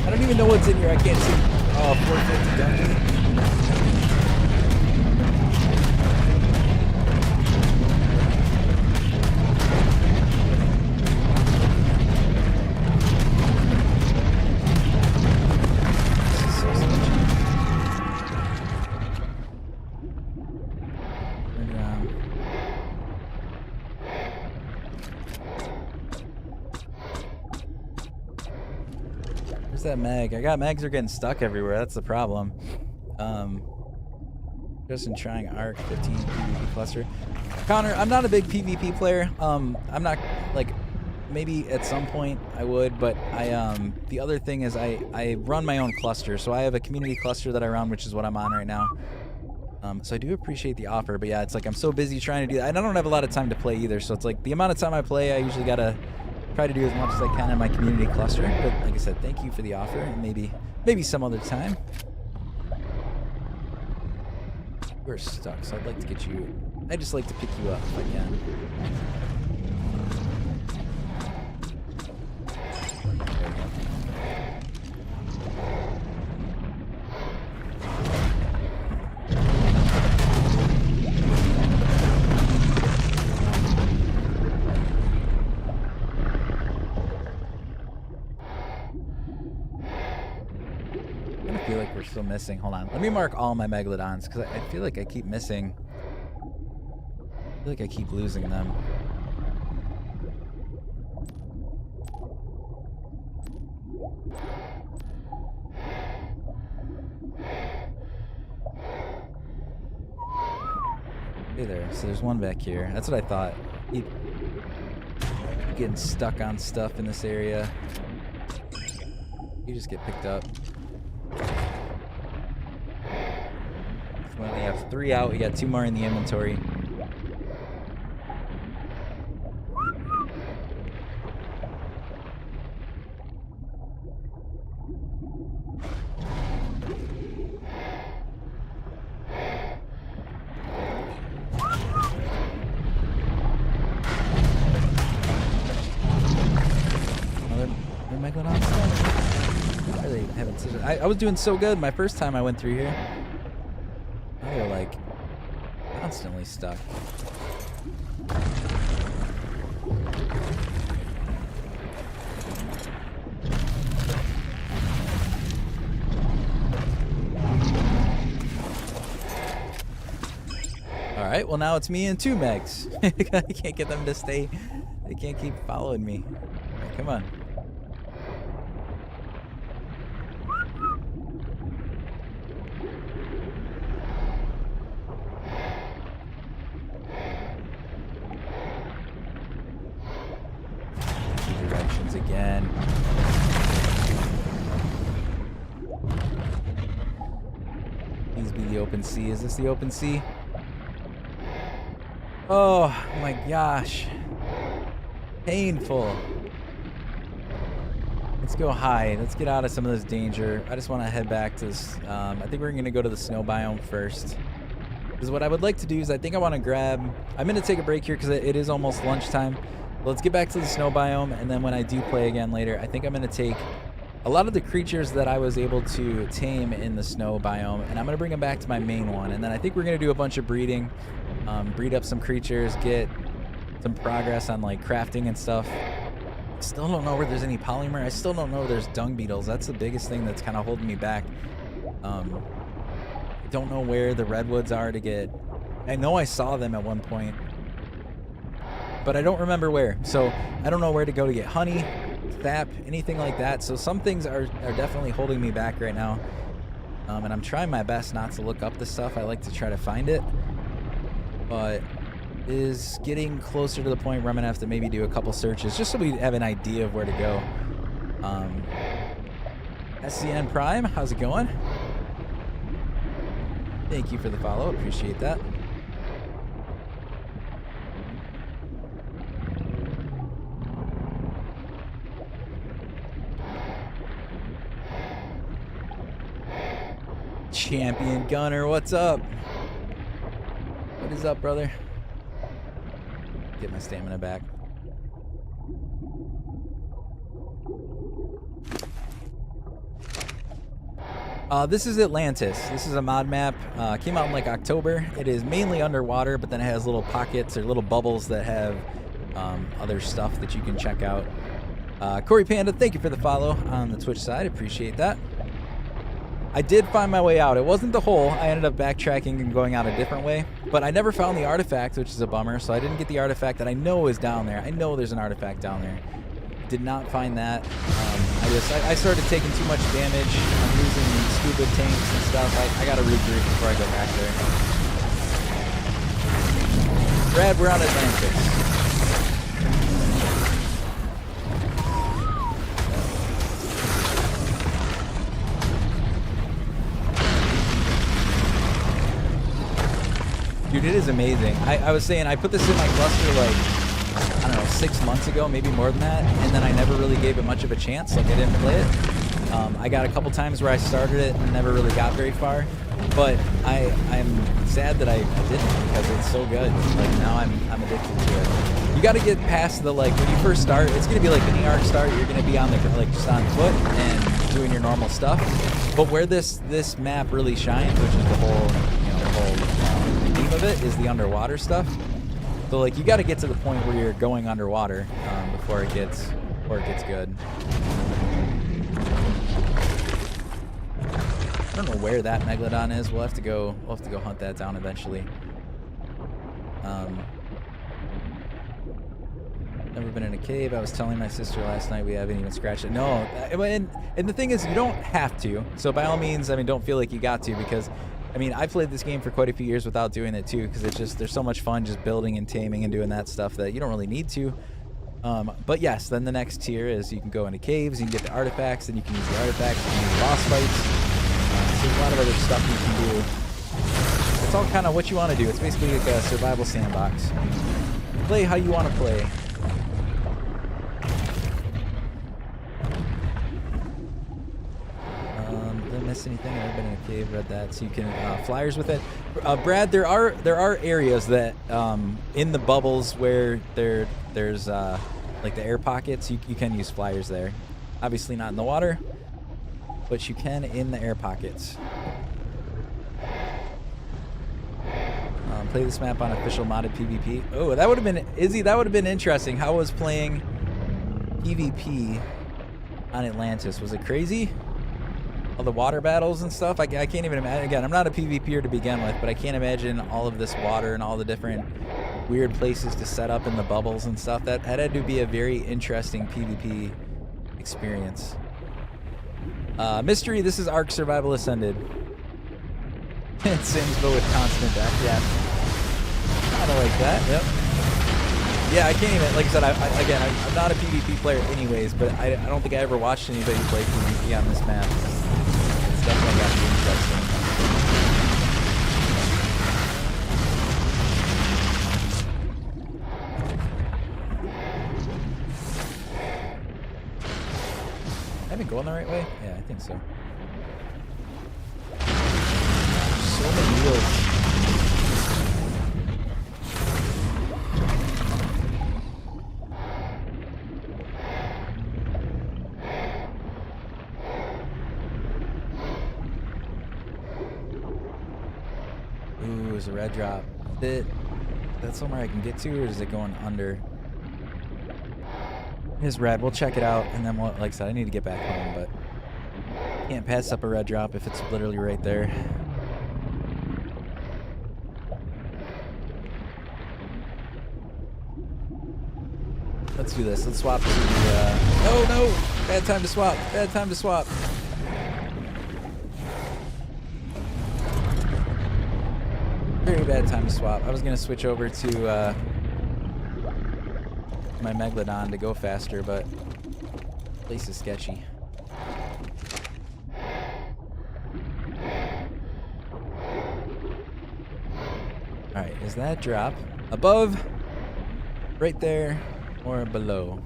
I don't even know what's in here. I can't see. Oh, 450 dungeon. Where's that mag? I got mags are getting stuck everywhere. That's the problem. Just in trying Arc 15 PvP cluster. Connor, I'm not a big PvP player. I'm not like maybe at some point I would, but the other thing is I run my own cluster, so I have a community cluster that I run, which is what I'm on right now. So I do appreciate the offer, but yeah, it's like I'm so busy trying to do that. And I don't have a lot of time to play either, so it's like the amount of time I play, I usually gotta try to do as much as I can in my community cluster. But like I said, thank you for the offer, and maybe some other time. We're stuck, so I'd like to get you. I just like to pick you up if I can. I feel like we're still missing. Hold on. Let me mark all my Megalodons, because I feel like I keep missing. I feel like I keep losing them. Hey there. So there's one back here. That's what I thought. Keep getting stuck on stuff in this area. You just get picked up. We only have 3 out. We got 2 more in the inventory. I was doing so good my first time I went through here. Now they're like constantly stuck. All right, well now it's me and 2 megs. I can't get them to stay. They can't keep following me. All right, come on. Again. Please be the open sea. Is this the open sea? Oh my gosh. Painful. Let's go hide. Let's get out of some of this danger. I just want to head back to this. I think we're going to go to the snow biome first. Because what I would like to do is I think I want to grab... I'm going to take a break here because it is almost lunchtime. Let's get back to the snow biome. And then when I do play again later, I think I'm going to take a lot of the creatures that I was able to tame in the snow biome. And I'm going to bring them back to my main one. And then I think we're going to do a bunch of breeding. Breed up some creatures. Get some progress on like crafting and stuff. Still don't know where there's any polymer. I still don't know where there's dung beetles. That's the biggest thing that's kind of holding me back. Don't know where the redwoods are to get. I know I saw them at one point, but I don't remember where. So I don't know where to go to get honey, sap, anything like that. So some things are definitely holding me back right now. And I'm trying my best not to look up this stuff. I like to try to find it, but is getting closer to the point where I'm gonna have to maybe do a couple searches just so we have an idea of where to go. SCN Prime, how's it going? Thank you for the follow, appreciate that. Champion Gunner, what's up? What is up, brother? Get my stamina back. This is Atlantis. This is a mod map. Came out in like October. It is mainly underwater, but then it has little pockets or little bubbles that have other stuff that you can check out. Corey Panda, thank you for the follow on the Twitch side. Appreciate that. I did find my way out. It wasn't the hole. I ended up backtracking and going out a different way. But I never found the artifact, which is a bummer. So I didn't get the artifact that I know is down there. I know there's an artifact down there. Did not find that. I started taking too much damage. I'm losing scuba tanks and stuff. I gotta regroup before I go back there. Brad, we're on Atlantis. Dude, it is amazing. I was saying, I put this in my cluster like, I don't know, 6 months ago, maybe more than that, and then I never really gave it much of a chance. Like, I didn't play it. I got a couple times where I started it and never really got very far, but I'm sad that I didn't because it's so good. Like, now I'm addicted to it. You got to get past the, like, when you first start, it's going to be like any arc start. You're going to be on the, like, just on foot and doing your normal stuff. But where this map really shines, which is the whole, you know, the whole theme of it, is the underwater stuff. So like you got to get to the point where you're going underwater before it gets good. I don't know where that megalodon is. We'll have to go hunt that down eventually. Never been in a cave. I was telling my sister last night we haven't even scratched it. No, and the thing is, you don't have to. So by all means, I mean, don't feel like you got to, because I mean, I played this game for quite a few years without doing it too, because it's just, there's so much fun just building and taming and doing that stuff that you don't really need to. But yes, then the next tier is you can go into caves, you can get the artifacts, and you can use the artifacts, you can use boss fights. So there's a lot of other stuff you can do. It's all kind of what you want to do. It's basically like a survival sandbox. Play how you want to play. Miss anything? I've been in a cave, read that. So you can flyers with it. Brad, there are areas that in the bubbles where there's like the air pockets. You can use flyers there. Obviously not in the water, but you can in the air pockets. Play this map on official modded PvP. Oh, that would have been Izzy. That would have been interesting. How was playing PvP on Atlantis? Was it crazy? All the water battles and stuff. I can't even imagine. Again, I'm not a PvPer to begin with, but I can't imagine all of this water and all the different weird places to set up in the bubbles and stuff. That had to be a very interesting PvP experience. Mystery, this is arksurvivalascended. Sims, but with constant death. Yeah. Kind of like that. Yep. Yeah, I can't even, like I said, I'm not a PvP player anyways, but I don't think I ever watched anybody play PvP on this map. Definitely got to be interesting. I've been going the right way? Yeah, I think so. So many wheels. Ooh, there's a red drop. Is that somewhere I can get to, or is it going under? It's red. We'll check it out, and then we'll, like I said, I need to get back home, but can't pass up a red drop if it's literally right there. Let's do this. Let's swap to the, oh no! Bad time to swap. Bad time to swap. Very bad time to swap. I was going to switch over to my Megalodon to go faster, but the place is sketchy. Alright, is that drop above, right there, or below?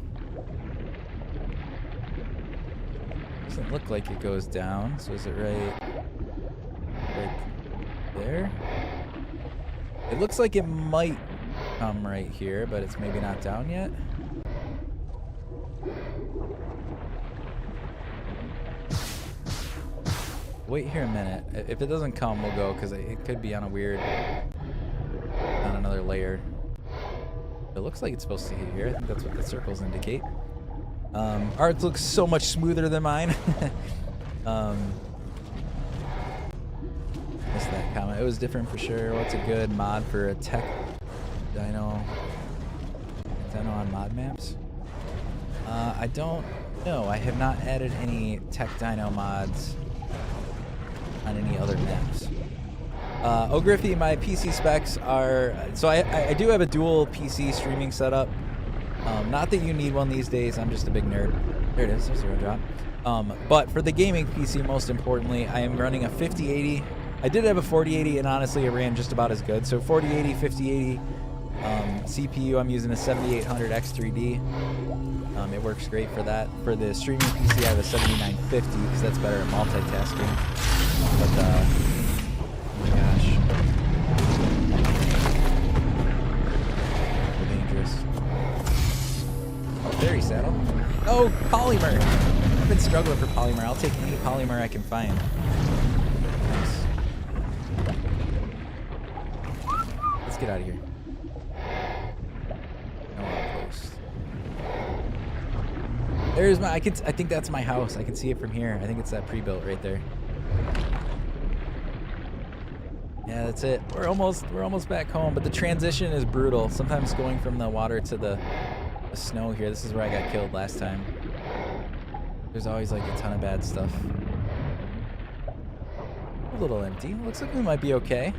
Doesn't look like it goes down, so is it right there? It looks like it might come right here, but it's maybe not down yet. Wait here a minute. If it doesn't come, we'll go, because it could be on a weird, on another layer. It looks like it's supposed to hit here. I think that's what the circles indicate. Ours looks so much smoother than mine. Missed that comment. It was different for sure. What's a good mod for a tech dino on mod maps? I don't know. I have not added any tech dino mods on any other maps. Oh, Griffey, my PC specs are... So I do have a dual PC streaming setup. Not that you need one these days. I'm just a big nerd. There it is. There's a red drop. But for the gaming PC, most importantly, I am running a 5080. I did have a 4080, and honestly, it ran just about as good. So 4080, 5080 CPU. I'm using a 7800 X3D. It works great for that. For the streaming PC, I have a 7950 because that's better at multitasking. But oh my gosh, dangerous. Oh, very saddle. Oh, polymer. I've been struggling for polymer. I'll take any polymer I can find. Nice. Let's get out of here. No outpost. There's my. I think that's my house. I can see it from here. I think it's that pre-built right there. Yeah, that's it. We're almost back home, but the transition is brutal. Sometimes going from the water to the snow here. This is where I got killed last time. There's always like a ton of bad stuff. A little empty. Looks like we might be okay.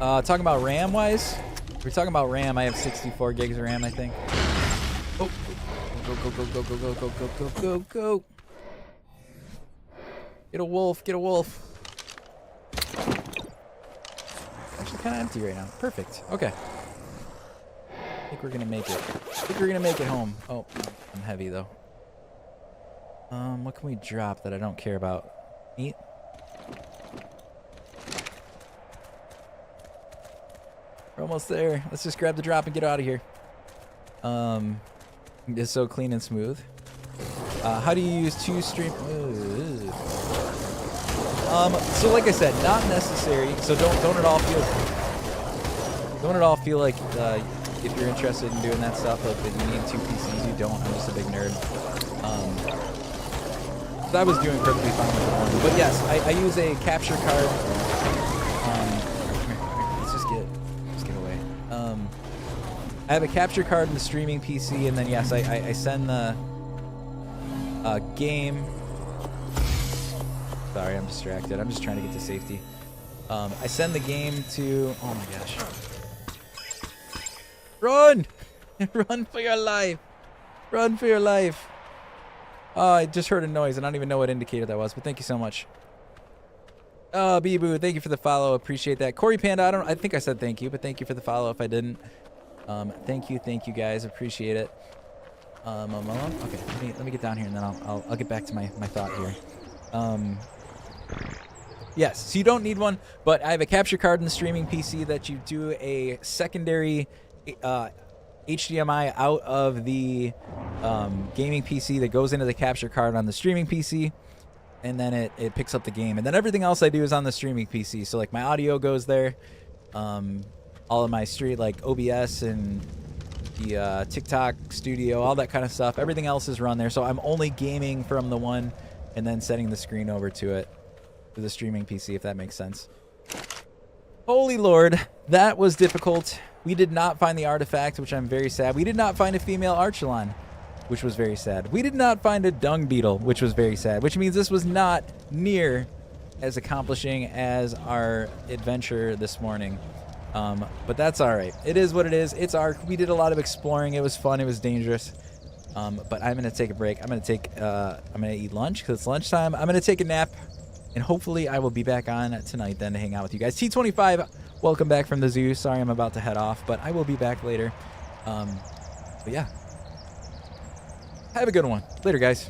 Talking about RAM wise, we're talking about RAM. I have 64 gigs of RAM, I think. Oh, go, go, go, go, go, go, go, go, go, go, go. Get a wolf, get a wolf. Actually kind of empty right now. Perfect. Okay. I think we're gonna make it. I think we're gonna make it home. Oh, I'm heavy though. What can we drop that I don't care about? Meat? We're almost there. Let's just grab the drop and get out of here. It's so clean and smooth. How do you use two stream? So like I said, not necessary. So don't at all feel like if you're interested in doing that stuff, like that you need two PCs. You don't. I'm just a big nerd. I was doing perfectly fine with the one, but yes, I use a capture card. Let's just get away. I have a capture card in the streaming PC, and then yes, I send the game. Sorry, I'm distracted. I'm just trying to get to safety. I send the game to... Oh my gosh. Run! Run for your life! Run for your life! Oh, I just heard a noise. I don't even know what indicator that was, but thank you so much. Oh, Bee-Boo, thank you for the follow. Appreciate that. Corey Panda, I think I said thank you, but thank you for the follow if I didn't. Thank you guys. Appreciate it. Okay, let me get down here and then I'll get back to my thought here. Yes, so you don't need one, but I have a capture card in the streaming PC that you do a secondary HDMI out of the gaming PC that goes into the capture card on the streaming PC, and then it picks up the game. And then everything else I do is on the streaming PC. So like my audio goes there, all of my like OBS and the TikTok studio, all that kind of stuff. Everything else is run there. So I'm only gaming from the one and then setting the screen over to it, to the streaming PC, if that makes sense. Holy Lord, that was difficult. We did not find the artifact, which I'm very sad. We did not find a female Archelon, which was very sad. We did not find a dung beetle, which was very sad, which means this was not near as accomplishing as our adventure this morning. But that's all right. It is what it is. It's Ark. We did a lot of exploring. It was fun. It was dangerous. But I'm going to take a break. I'm going to eat lunch because it's lunchtime. I'm going to take a nap, and hopefully I will be back on tonight then to hang out with you guys. T25, welcome back from the zoo. Sorry I'm about to head off, but I will be back later. But yeah. Have a good one. Later, guys.